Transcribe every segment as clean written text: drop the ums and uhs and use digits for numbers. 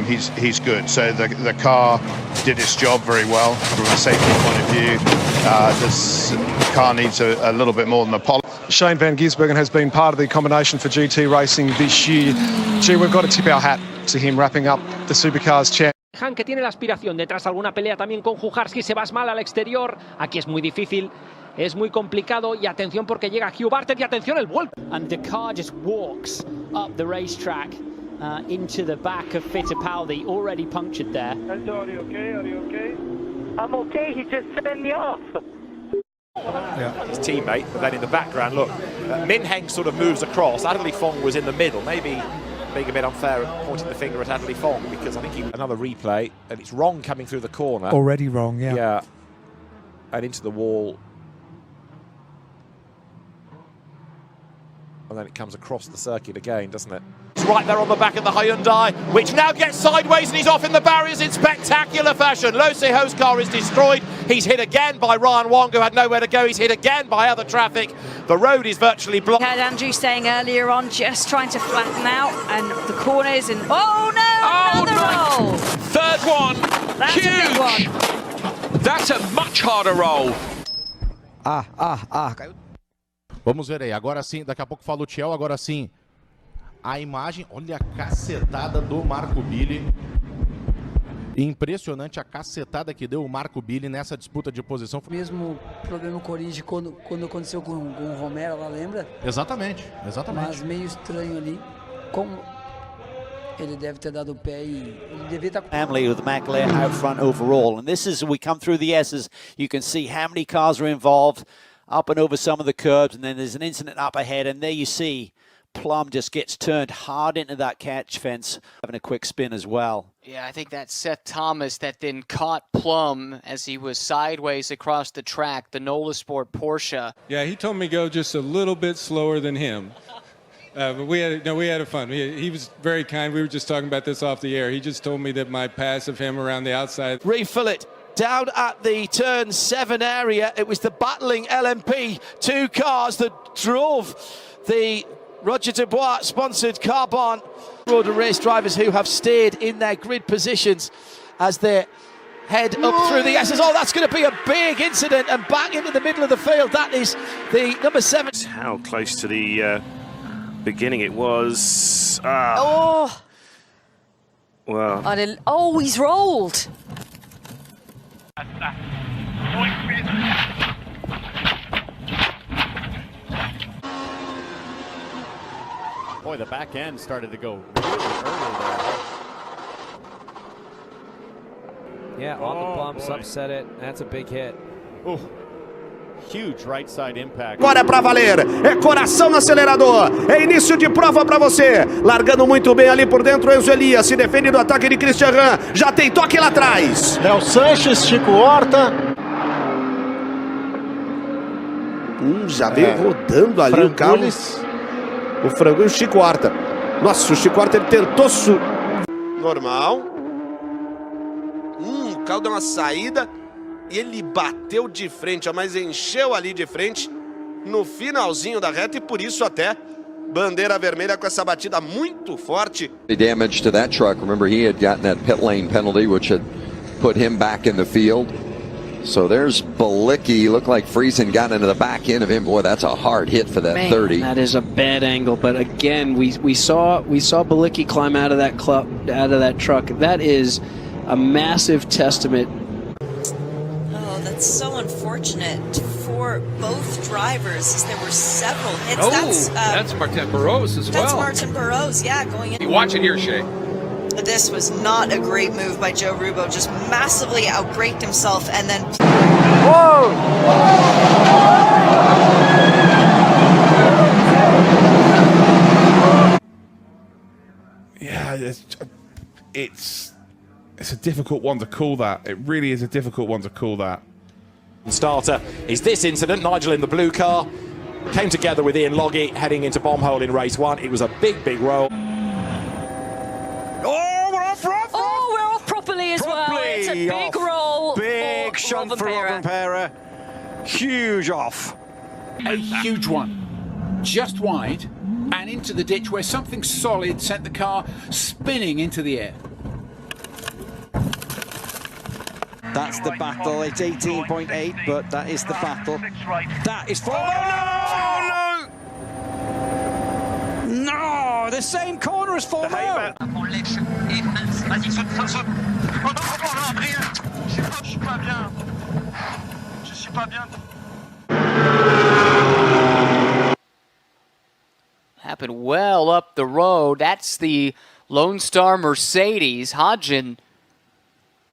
he's good. So the car did its job very well from a safety point of view. This car needs a little bit more than a polish. Shane van Gisbergen has been part of the combination for GT racing this year. Gee, we've got to tip our hat to him wrapping up the Supercars Champ. Han, que tiene la aspiración detrás alguna pelea también con Jujarski, se va mal al exterior. Aquí es muy difícil, es muy complicado y atención porque llega Hugh Bartlett y atención el vuelco. And the car just walks up the racetrack into the back of Fittipaldi, already punctured there. Are you okay? Are you okay? I'm okay, he just sent me off. Yeah. His teammate, but then in the background, look, Min Heng sort of moves across. Adderley Fong was in the middle, maybe being a bit unfair at pointing the finger at Adderley Fong, because I think another replay, and it's wrong coming through the corner. Already wrong, yeah. Yeah, and into the wall. And then it comes across the circuit again, doesn't it? It's right there on the back of the Hyundai, which now gets sideways and he's off in the barriers in spectacular fashion. Lo Seho's car is destroyed. He's hit again by Ryan Wong, who had nowhere to go. He's hit again by other traffic. The road is virtually blocked. We had Andrew saying earlier on, just trying to flatten out and the corners and oh no, another roll. Third one. That's huge. A big one. That's a much harder roll. Vamos ver aí, agora sim, daqui a pouco fala o Thiel, agora sim. A imagem, olha a cacetada do Marco Billy. Impressionante a cacetada que deu o Marco Billy nessa disputa de posição. Mesmo problema com origem quando aconteceu com o Romero, lá lembra? Exatamente, exatamente. Mas meio estranho ali, como ele deve ter dado o pé e ele devia estar com... Family with McLaren out front overall, and this is, we come through the S's, you can see how many cars are involved. Up and over some of the curbs, and then there's an incident up ahead, and there you see Plum just gets turned hard into that catch fence, having a quick spin as well. Yeah, I think that's Seth Thomas that then caught Plum as he was sideways across the track, the Nola Sport Porsche. Yeah, he told me go just a little bit slower than him. But we had fun. He was very kind. We were just talking about this off the air. He just told me that my pass of him around the outside. Refill it. Down at the turn 7 area, it was the battling LMP, 2 cars that drove the Roger Dubois sponsored Carbon Road race drivers who have stayed in their grid positions as they head up through the S's. Oh, that's going to be a big incident and bang into the middle of the field. That is the number 7. How close to the beginning it was. Oh. Well. Oh, he's rolled. Boy, the back end started to go really early there. Yeah, on the bumps, upset it. That's a big hit. Ooh. Huge right side impact. Agora é pra valer, é coração no acelerador, é início de prova pra você, largando muito bem ali por dentro, Enzo Elias se defende do ataque de Christian Ran, já tem toque lá atrás. Léo Sanches, Chico Horta. Já veio rodando ali o carro. O Frango e o Chico Horta. Nossa, o Chico Horta ele tentou normal. O carro deu uma saída. E ele bateu de frente, mas encheu ali de frente no finalzinho da reta e por isso até bandeira vermelha com essa batida muito forte. The damage to that truck. Remember, he had gotten that pit lane penalty, which had put him back in the field. So there's Balicki. Looked like Friesen got into the back end of him. Boy, that's a hard hit for that 30. That is a bad angle, but again, we saw Balicki climb out of that truck. That is a massive testament. That's so unfortunate for both drivers, as there were several hits. Oh, that's Martin Barros as well. That's Martin Barros, yeah, going in. You watch it here, Shay. This was not a great move by Joe Rubo, just massively outbraked himself and then... Whoa! Yeah, it's a difficult one to call that. It really is a difficult one to call that. Starter is this incident. Nigel in the blue car came together with Ian Logie heading into Bombhole in race 1. It was a big roll. Oh, we're off properly as well. It's a big roll. Big shunt for Rovanpera. Huge off. A huge one. Just wide and into the ditch where something solid sent the car spinning into the air. That's the battle. It's 18.8, but that is the battle. That is for... Oh, no! No! The same corner as Formel. Happened well up the road. That's the Lone Star Mercedes. Hodgin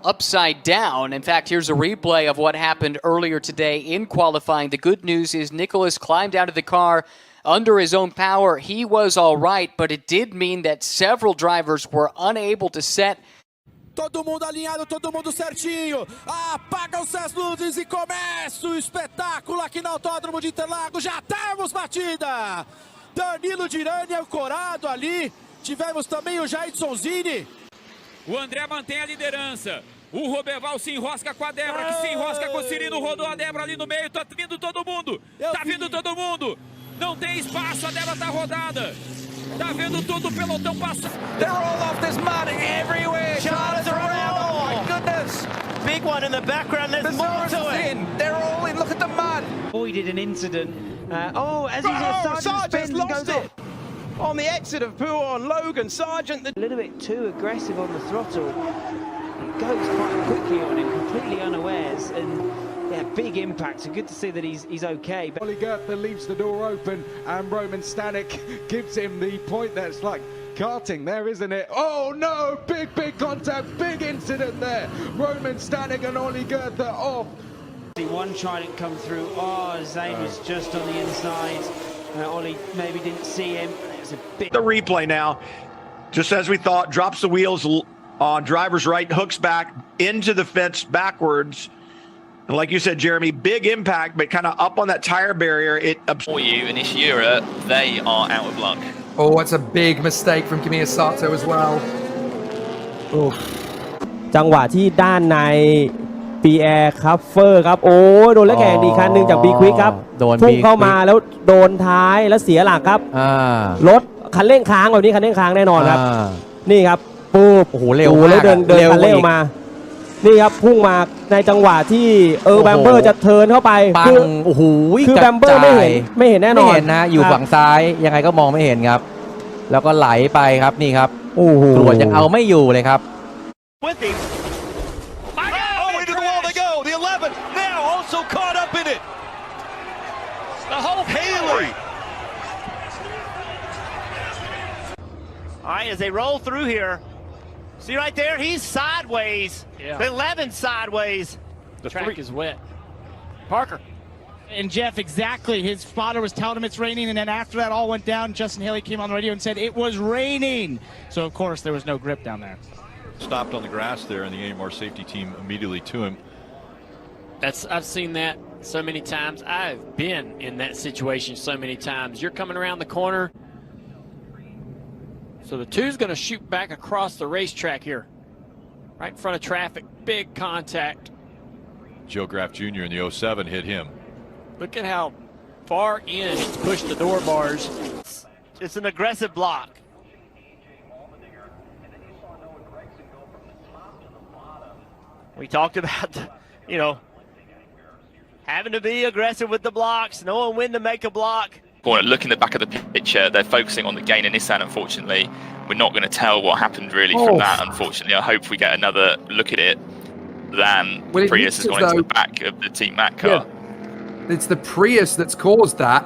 upside down. In fact, here's a replay of what happened earlier today in qualifying. The good news is Nicholas climbed out of the car under his own power. He was all right, but it did mean that several drivers were unable to set. Todo mundo alinhado, todo mundo certinho. Apagam-se as luzes e começa o espetáculo aqui no Autódromo de Interlagos. Já temos batida. Danilo Dirani ancorado ali. Tivemos também o Jaidson Zini. O André mantém a liderança. O Roberval se enrosca com a Débora, que se enrosca com o Cirino. Rodou a Débora ali no meio. Tá vindo todo mundo. Tá vindo todo mundo. Não tem espaço. A Débora tá rodada. Tá vendo todo o pelotão passar. They're all off this mud everywhere. Charles around. Oh my goodness. Big one in the background. There's more to it. They're all in. Look at the mud. Avoided an incident. As he's Sargent lost it. On the exit of Pouon, Logan Sargent. A little bit too aggressive on the throttle. It goes quite quickly on him, completely unawares, and yeah, big impact. So good to see that he's okay. Ollie Goethe leaves the door open, and Roman Stanek gives him the point. That's like karting there, isn't it? Oh no, big contact, big incident there. Roman Stanek and Ollie Goethe off. One trident come through. Oh, Zane was just on the inside. Ollie maybe didn't see him. It's a bit. The replay now, just as we thought, drops the wheels on driver's right, hooks back into the fence backwards. And like you said, Jeremy, big impact, but kind of up on that tire barrier. For you in Ishihara, they are out of luck. Oh, it's a big mistake from Kimiya Sato as well. จังหวะที่ด้านในปีแอร์คัฟเฟอร์ครับโอ้โดนแล้วแข่งดีคันหนึ่งจากบีควิกครับพุ่งเข้ามาแล้วโดนท้ายแล้วเสียหลักครับรถคันเร่งค้างแบบนี้คันเร่งค้างแน่นอนครับนี่ครับปุ๊บโอ้โหเร็วแล้วเดินคันเร่งมานี่ครับพุ่งมาในจังหวะที่แบมเบอร์จะเทิร์นเข้าไปโอ้โหคือแบมเบอร์ไม่เห็นแน่นอนไม่เห็นนะอยู่ฝั่งซ้ายยังไงก็มองไม่เห็นครับแล้วก็ไหลไปครับนี่ครับโอ้โหตรวจยังเอาไม่อยู่เลยครับ The 11 now also caught up in it. The whole Haley. All right, as they roll through here, see right there, he's sideways. Yeah. The 11 sideways. The track is wet. Parker. And Jeff, exactly. His spotter was telling him it's raining, and then after that all went down, Justin Haley came on the radio and said it was raining. So, of course, there was no grip down there. Stopped on the grass there, and the AMR safety team immediately to him. I've seen that so many times. I've been in that situation so many times. You're coming around the corner. So the two's going to shoot back across the racetrack here. Right in front of traffic. Big contact. Joe Graff Jr. in the 07 hit him. Look at how far in he's pushed the door bars. It's an aggressive block. We talked about, having to be aggressive with the blocks, knowing when to make a block. Look in the back of the picture, they're focusing on the gain in Nissan, unfortunately. We're not going to tell what happened really from that, unfortunately. I hope we get another look at it than Prius has gone into the back of the Team Mac car. Yeah. It's the Prius that's caused that.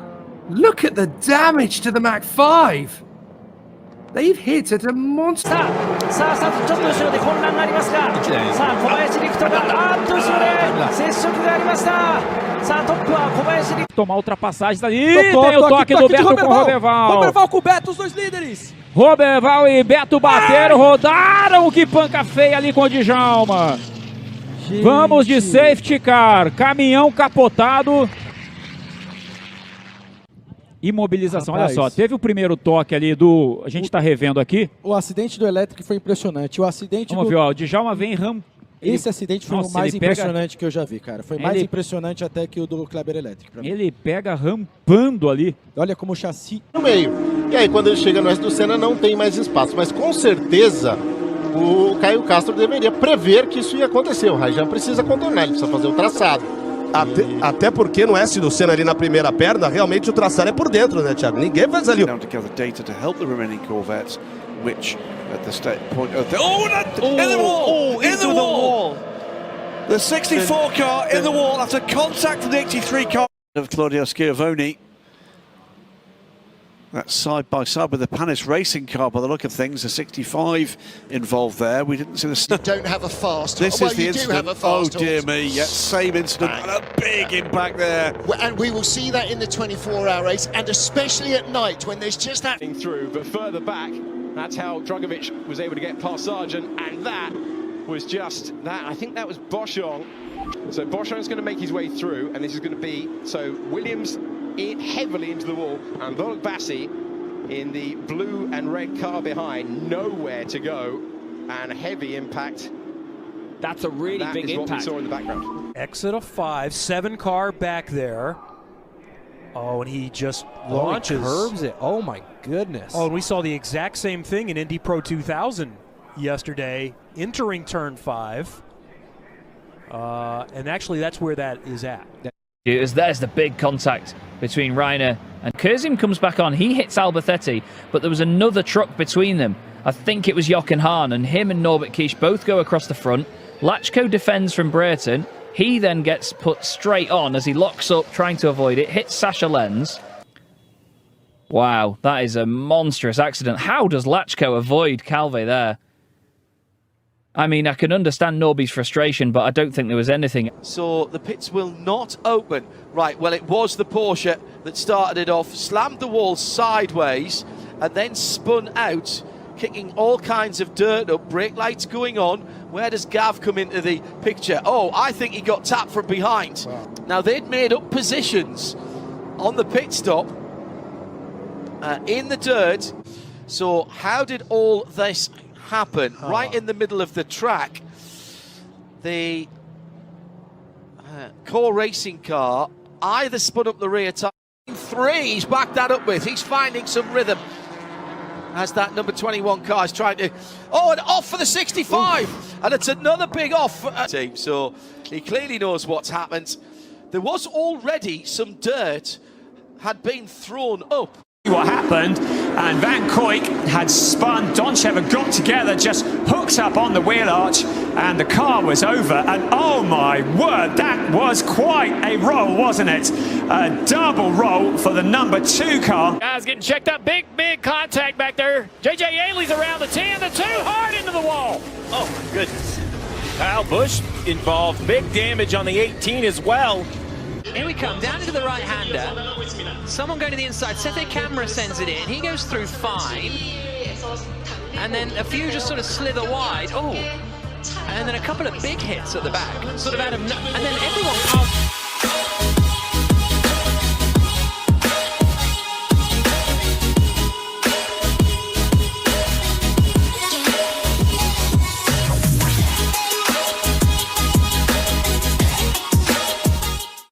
Look at the damage to the Mac 5. They've hit at a monster. さあちょっと後ろで混乱がありますが、さあ小林陸斗が後ろで接触がありました。さあトップは小林陸tomar ultrapassagens ali. Tem o toque do Beto com o Roberval. Roberval com o Beto, os dois líderes. Roberval e Beto bateram, rodaram. Que panca feia ali com o Djalma. Vamos de safety car. Caminhão capotado. Imobilização, Rapaz, olha só, teve o primeiro toque ali do... A gente está revendo aqui. O acidente do elétrico foi impressionante. O acidente Vamos ver, ó, o Djalma vem Esse acidente foi o mais impressionante que eu já vi, cara. Foi mais impressionante até que o do Kleber Elétrico. Ele pega rampando ali. Olha como o chassi... No meio. E aí, quando ele chega no S do Senna, não tem mais espaço. Mas com certeza, o Caio Castro deveria prever que isso ia acontecer. O Rajan precisa contornar, ele precisa fazer o traçado. Até porque no S do Senna ali na primeira perna, realmente o traçado é por dentro, né, Thiago? Ninguém faz ali. Down to gather data to help the remaining Corvettes, which at the point of the in the wall, in the wall. The 64 car in the wall after contact from the 83 car of Claudio Schiavone. That's side by side with the Panis racing car by the look of things. The 65 involved there. We didn't see the. You don't have a fast. This is the incident. Oh dear me! Yes, same incident and a big impact there. And we will see that in the 24-hour race, and especially at night when there's just that through. But further back, that's how Dragovic was able to get past Sargent, and that was just that. I think that was Boschong. So Boschong's going to make his way through, and this is going to be so Williams heavily into the wall, and Volk Bassi in the blue and red car behind, nowhere to go, and a heavy impact. That's a really big impact. What we saw in the background. Exit of 5, 7 car back there. Oh, and he just launches. He curbs it. Oh my goodness. Oh, and we saw the exact same thing in Indy Pro 2000 yesterday, entering turn 5. And actually, that's where that is at. There's the big contact between Reiner and Kurzim comes back on. He hits Alberthetti, but there was another truck between them. I think it was Jochen Hahn, and him and Norbert Kish both go across the front. Lachko defends from Brereton. He then gets put straight on as he locks up, trying to avoid it. Hits Sasha Lenz. Wow, that is a monstrous accident. How does Lachko avoid Calve there? I mean, I can understand Norby's frustration, but I don't think there was anything. So the pits will not open. Right, well, it was the Porsche that started it off, slammed the wall sideways, and then spun out, kicking all kinds of dirt up, brake lights going on. Where does Gav come into the picture? Oh, I think he got tapped from behind. Wow. Now, they'd made up positions on the pit stop in the dirt. So how did all this happen? Right in the middle of the track, the core racing car either spun up the rear tire. 3 he's backed that up with. He's finding some rhythm as that number 21 car is trying to... Oh, and off for the 65! Oof. And it's another big off for team. So he clearly knows what's happened. There was already some dirt had been thrown up. What happened, and Van Koyk had spun. Donchev had got together, just hooked up on the wheel arch, and the car was over. And oh my word, that was quite a roll, wasn't it? A double roll for the number 2 car. Guys getting checked up, big contact back there. JJ Yaley's around the 10, the 2 hard into the wall. Oh my goodness. Kyle Busch involved, big damage on the 18 as well. Here we come, down into the right-hander. Someone going to the inside. Sete Camera sends it in. He goes through fine. And then a few just sort of slither wide. Oh. And then a couple of big hits at the back. Sort of out of... And then everyone...